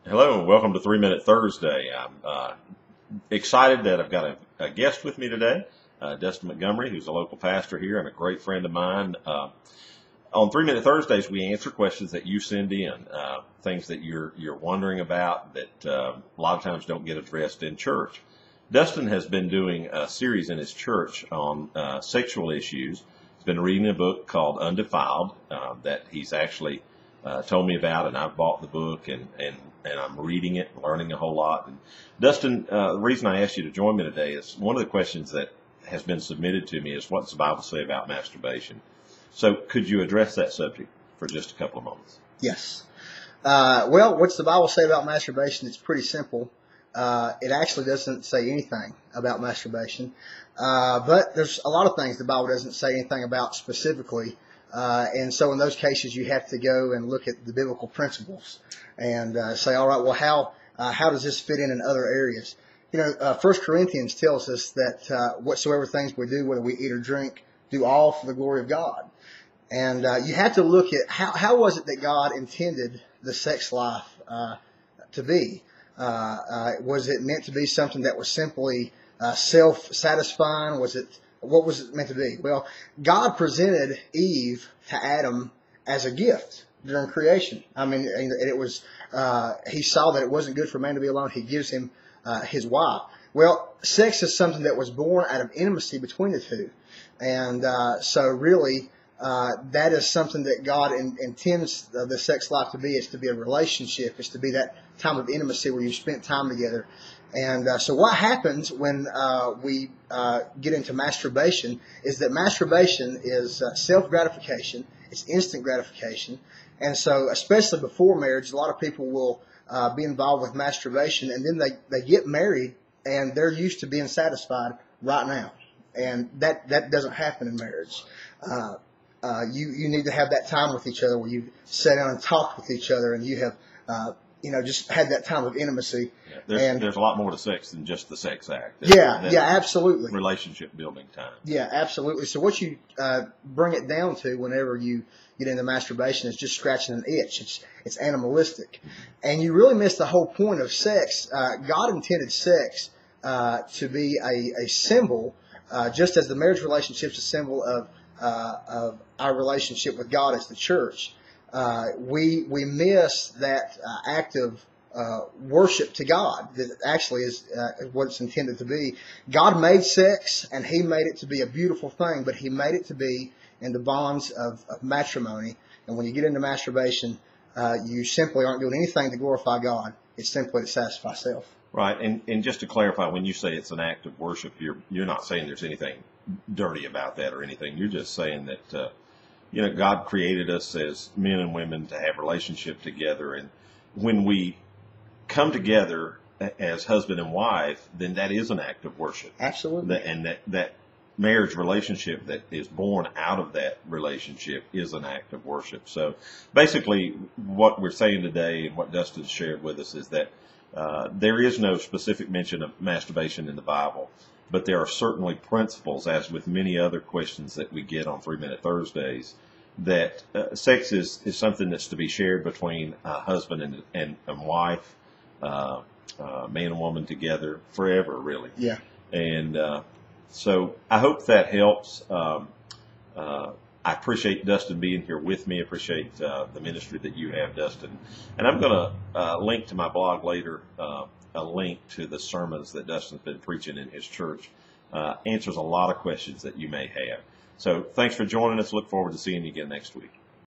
Hello, and welcome to 3 Minute Thursday. I'm excited that I've got a guest with me today, Dustin Montgomery, who's a local pastor here and a great friend of mine. On 3 Minute Thursdays, we answer questions that you send in, things that you're wondering about that a lot of times don't get addressed in church. Dustin has been doing a series in his church on sexual issues. He's been reading a book called Undefiled that he's actually told me about, and I've bought the book and I'm reading it and learning a whole lot. And Dustin, the reason I asked you to join me today is one of the questions that has been submitted to me is, what does the Bible say about masturbation? So could you address that subject for just a couple of moments? Yes. Well, what's the Bible say about masturbation? It's pretty simple. It actually doesn't say anything about masturbation. But there's a lot of things the Bible doesn't say anything about specifically. And so in those cases, you have to go and look at the biblical principles and say, all right, well, how does this fit in other areas? You know, 1 Corinthians tells us that whatsoever things we do, whether we eat or drink, do all for the glory of God. And you have to look at how was it that God intended the sex life to be? Was it meant to be something that was simply self-satisfying? What was it meant to be? Well, God presented Eve to Adam as a gift during creation. I mean, it was, he saw that it wasn't good for man to be alone. He gives him his wife. Well, sex is something that was born out of intimacy between the two. And so really, that is something that God intends the sex life to be. It's to be a relationship. It's to be that time of intimacy where you spent time together. And so what happens when we get into masturbation is that masturbation is self-gratification. It's instant gratification. And so especially before marriage, a lot of people will be involved with masturbation, and then they get married and they're used to being satisfied right now. And that doesn't happen in marriage. You need to have that time with each other where you sit down and talk with each other, and you have just had that time of intimacy. Yeah, there's a lot more to sex than just the sex act. Absolutely. Relationship building time. Yeah, absolutely. So what you bring it down to whenever you get into masturbation is just scratching an itch. It's animalistic. And you really miss the whole point of sex. God intended sex to be a symbol, just as the marriage relationship is a symbol of our relationship with God as the church. We miss that act of worship to God that actually is what it's intended to be. God made sex, and He made it to be a beautiful thing, but He made it to be in the bonds of matrimony. And when you get into masturbation, you simply aren't doing anything to glorify God. It's simply to satisfy self. Right, and just to clarify, when you say it's an act of worship, you're not saying there's anything dirty about that or anything. You're just saying that God created us as men and women to have relationship together, and when we come together as husband and wife, then that is an act of worship. Absolutely. And that marriage relationship that is born out of that relationship is an act of worship. So basically what we're saying today and what Dustin shared with us is that there is no specific mention of masturbation in the Bible, but there are certainly principles, as with many other questions that we get on 3 Minute Thursdays, that sex is something that's to be shared between a husband and wife, man and woman together forever, really. Yeah. And so I hope that helps. I appreciate Dustin being here with me. I appreciate the ministry that you have, Dustin. And I'm going to link to my blog later, a link to the sermons that Dustin's been preaching in his church. Answers a lot of questions that you may have. So thanks for joining us. Look forward to seeing you again next week.